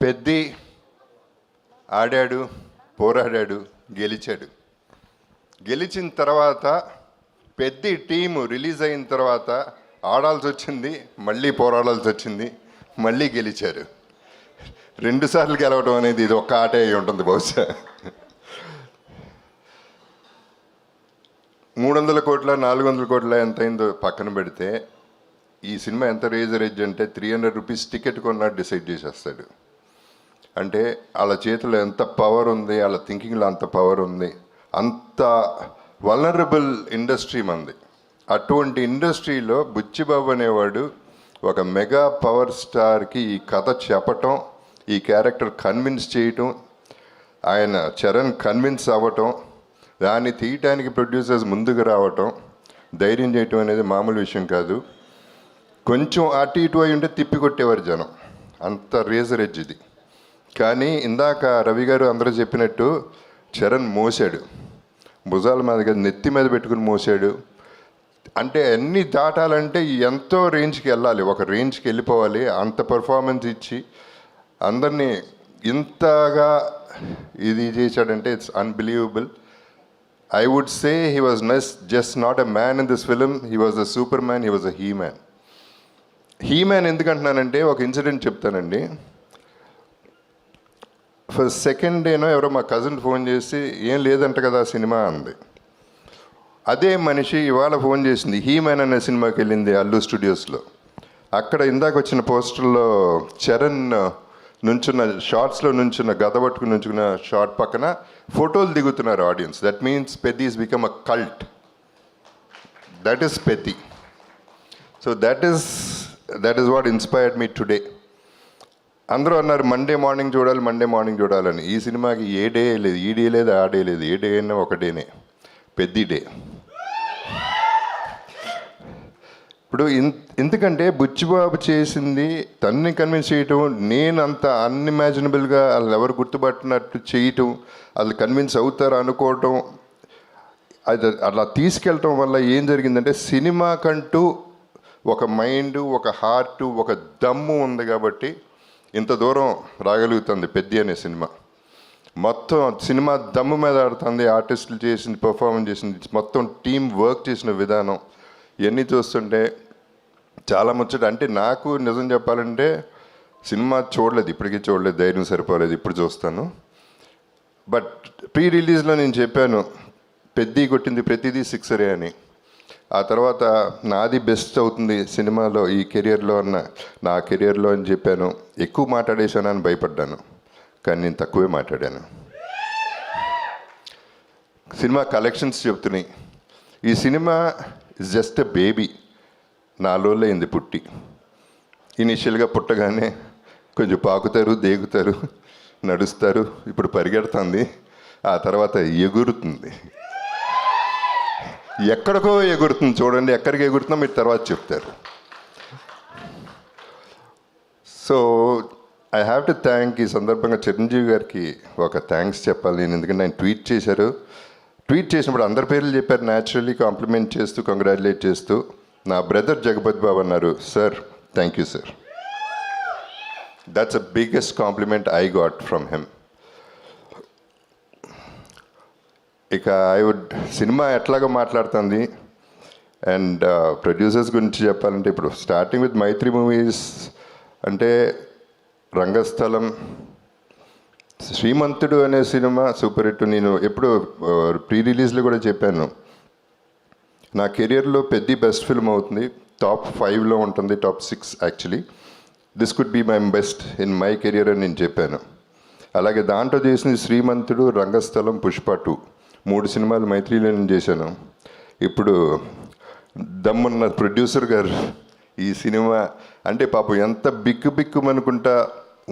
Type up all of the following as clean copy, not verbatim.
పెద్ది ఆడాడు, పోరాడాడు, గెలిచాడు. గెలిచిన తర్వాత పెద్ది టీము రిలీజ్ అయిన తర్వాత ఆడాల్సి వచ్చింది, మళ్ళీ పోరాడాల్సి వచ్చింది, మళ్ళీ గెలిచారు. 2 సార్లు గెలవడం అనేది ఇది ఒక్క ఆటే అయి ఉంటుంది బహుశా. 300 కోట్ల 400 కోట్ల ఎంత అయిందో పక్కన పెడితే ఈ సినిమా ఎంత రేజ్ అంటే 300 రూపీస్ టికెట్ కొన్నా డిసైడ్ చేసేస్తాడు. అంటే వాళ్ళ చేతిలో ఎంత పవర్ ఉంది, వాళ్ళ థింకింగ్లో అంత పవర్ ఉంది. అంత వల్నరబుల్ ఇండస్ట్రీ మంది. అటువంటి ఇండస్ట్రీలో బుచ్చిబాబు అనేవాడు ఒక మెగా పవర్ స్టార్కి ఈ కథ చెప్పటం, ఈ క్యారెక్టర్ కన్విన్స్ చేయటం, ఆయన చరణ్ కన్విన్స్ అవ్వటం, దాన్ని తీయటానికి ప్రొడ్యూసర్స్ ముందుకు రావటం, ధైర్యం చేయటం అనేది మామూలు విషయం కాదు. కొంచెం అటు ఇటు అయి ఉంటే తిప్పి కొట్టేవారు జనం, అంత రేజర్ ఎడ్జ్ ఇది. కానీ ఇందాక రవి గారు అందరూ చెప్పినట్టు చరణ్ మోసాడు, భుజాల మీద నెత్తి మీద పెట్టుకుని మోసాడు. అంటే అన్నీ దాటాలంటే ఎంతో రేంజ్కి వెళ్ళాలి, ఒక రేంజ్కి వెళ్ళిపోవాలి. అంత పర్ఫార్మెన్స్ ఇచ్చి అందరినీ ఇంతగా ఇది చేశాడంటే it's unbelievable. I would say he was just not a man in this film, he was a superman he, was was he man he. Man మ్యాన్ ఎందుకంటున్నానంటే ఒక ఇన్సిడెంట్ చెప్తానండి. ఫస్ట్ సెకండ్ డేనో ఎవరో మా కజిన్ ఫోన్ చేసి ఏం లేదంట కదా సినిమా అంది. అదే మనిషి ఇవాళ ఫోన్ చేసింది, హీ మ్యాన్ అనే సినిమాకి వెళ్ళింది అల్లు స్టూడియోస్లో. అక్కడ ఇందాక వచ్చిన పోస్టర్లో చరణ్ నుంచున్న షార్ట్స్లో నుంచున్న గద పట్టుకుని నుంచున్న షార్ట్ పక్కన ఫోటోలు దిగుతున్నారు audience. That means Peddi is become a cult. That is Peddi. So that is what inspired me today. అందరూ అన్నారు మండే మార్నింగ్ చూడాలని. ఈ సినిమాకి ఏ డే లేదు, ఈ డే లేదు, ఆ డే లేదు, ఏ డే అయినా ఒక డేనే, పెద్ది డే. ఇప్పుడు ఎందుకంటే బుచ్చిబాబు చేసింది తన్ని కన్విన్స్ చేయటం, నేను అంత అన్ఇమాజినబుల్గా వాళ్ళు ఎవరు గుర్తుపట్టినట్టు చేయటం, వాళ్ళు కన్విన్స్ అవుతారు అనుకోవటం, అది అలా తీసుకెళ్ళటం వల్ల ఏం జరిగిందంటే సినిమాకంటూ ఒక మైండ్, ఒక హార్ట్, ఒక దమ్ము ఉంది కాబట్టి ఇంత దూరం రాగలుగుతుంది పెద్ది అనే సినిమా. మొత్తం సినిమా దమ్ము మీద ఆడుతుంది, ఆర్టిస్టులు చేసింది, పర్ఫార్మెన్స్ చేసింది, మొత్తం టీం వర్క్ చేసిన విధానం, ఇవన్నీ చూస్తుంటే చాలా ముచ్చట. అంటే నాకు నిజం చెప్పాలంటే సినిమా చూడలేదు, ఇప్పటికీ చూడలేదు, ధైర్యం సరిపోలేదు, ఇప్పుడు చూస్తాను. బట్ ప్రీ రిలీజ్లో నేను చెప్పాను పెద్ది కొట్టింది ప్రతిదీ సిక్సరే అని. ఆ తర్వాత నాది బెస్ట్ అవుతుంది సినిమాలో ఈ కెరియర్లో నా కెరియర్లో అని చెప్పాను. ఎక్కువ మాట్లాడేశాను అని భయపడ్డాను, కానీ నేను తక్కువే మాట్లాడాను. సినిమా కలెక్షన్స్ చెప్తున్నాయి. ఈ cinema is just a baby. 4 రోజులు అయింది పుట్టి. ఇనిషియల్గా పుట్టగానే కొంచెం పాకుతారు, దేగుతారు, నడుస్తారు, ఇప్పుడు పరిగెడుతుంది, ఆ తర్వాత ఎగురుతుంది. ఎక్కడికో ఎగురుతుంది, చూడండి ఎక్కడికి ఎగురుతుందో మీరు తర్వాత చెప్తారు. So I have to thank ఈ సందర్భంగా చిరంజీవి గారికి ఒక థ్యాంక్స్ చెప్పాలి నేను. ఎందుకంటే ఆయన ట్వీట్ చేసినప్పుడు అందరి పేర్లు చెప్పారు, న్యాచురల్లీ కాంప్లిమెంట్ చేస్తూ, కంగ్రాచులేట్ చేస్తూ. నా బ్రదర్ జగపతి బాబు అన్నారు, sir thank you sir. That's the biggest compliment I got from him. ఇక సినిమా ఎట్లాగో మాట్లాడుతుంది. అండ్ ప్రొడ్యూసర్స్ గురించి చెప్పాలంటే ఇప్పుడు స్టార్టింగ్ విత్ మైత్రి మూవీస్ అంటే రంగస్థలం, శ్రీమంతుడు అనే సినిమా సూపర్ హిట్. నేను ఎప్పుడు ప్రీ రిలీజ్లో కూడా చెప్పాను, నా కెరియర్లో పెద్ద బెస్ట్ ఫిల్మ్ అవుతుంది, టాప్ 5లో ఉంటుంది, top 6 actually. This could be my best in my career అని నేను చెప్పాను. అలాగే దాంట్లో చేసింది శ్రీమంతుడు, రంగస్థలం, పుష్ప 2 3 సినిమాలు మైత్రిలో నేను చేశాను. ఇప్పుడు దమ్మున్న ప్రొడ్యూసర్ గారు ఈ సినిమా అంటే పాపం ఎంత బిక్కుమనుకుంటా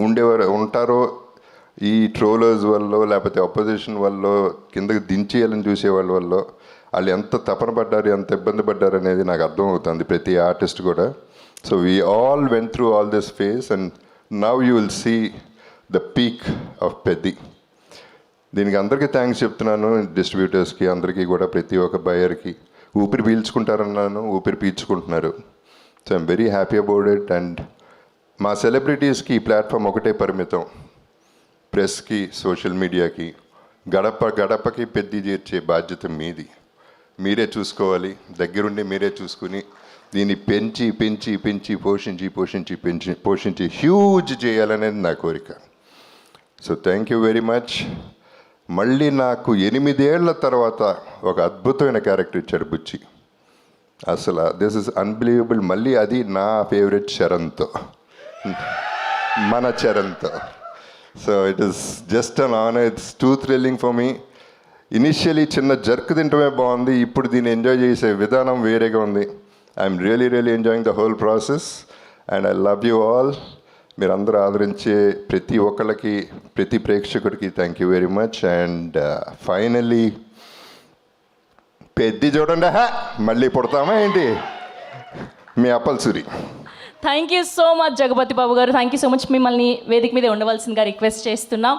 ఉంటారో ఈ ట్రోలర్స్ వల్ల, లేకపోతే అపోజిషన్ వల్ల, కిందకి దించేయాలని చూసేవాళ్ళ వల్ల వాళ్ళు ఎంత తపన పడ్డారు, ఎంత ఇబ్బంది పడ్డారు అనేది నాకు అర్థమవుతుంది, ప్రతి ఆర్టిస్ట్ కూడా. So we all went through all this phase and now you will see the peak of Peddi. దీనికి అందరికీ థ్యాంక్స్ చెప్తున్నాను, డిస్ట్రిబ్యూటర్స్కి, అందరికీ కూడా, ప్రతి ఒక్క బయర్కి. ఊపిరి పీల్చుకుంటారన్నాను, ఊపిరి పీల్చుకుంటున్నారు. So I'm very happy about it. And మా సెలబ్రిటీస్కి ఈ ప్లాట్ఫామ్ ఒకటే పరిమితం. ప్రెస్కి, సోషల్ మీడియాకి, గడప గడపకి పెద్ద చేర్చే బాధ్యత మీది. మీరే చూసుకోవాలి, దగ్గరుండి మీరే చూసుకుని దీన్ని పెంచి పెంచి పెంచి పోషించి హ్యూజ్ చేయాలనేది నా కోరిక. So thank you very much. మళ్ళీ నాకు 8 ఏళ్ల తర్వాత ఒక అద్భుతమైన క్యారెక్టర్ ఇచ్చాడు బుచ్చి. అసలు దిస్ ఇస్ అన్బిలీవబుల్. మళ్ళీ అది నా ఫేవరెట్ చరణ్తో, మన చరణ్తో. So it is just an honour. It's too thrilling for me. Initially చిన్న జర్క్ తింటమే బాగుంది, ఇప్పుడు దీన్ని ఎంజాయ్ చేసే విధానం వేరేగా ఉంది. I'm really enjoying the whole process and I love you all. మీరందరూ ఆదరించే ప్రతి ఒక్కళ్ళకి, ప్రతి ప్రేక్షకుడికి thank you very much. And finally Peddi చూడండి, మళ్ళీ పుడతామా ఏంటి? మీ Appalsuri. Thank you so much Jagapathi Babu garu. Thank you so much. మిమ్మల్ని వేదిక మీద ఉండవలసిందిగా రిక్వెస్ట్ చేస్తున్నాం.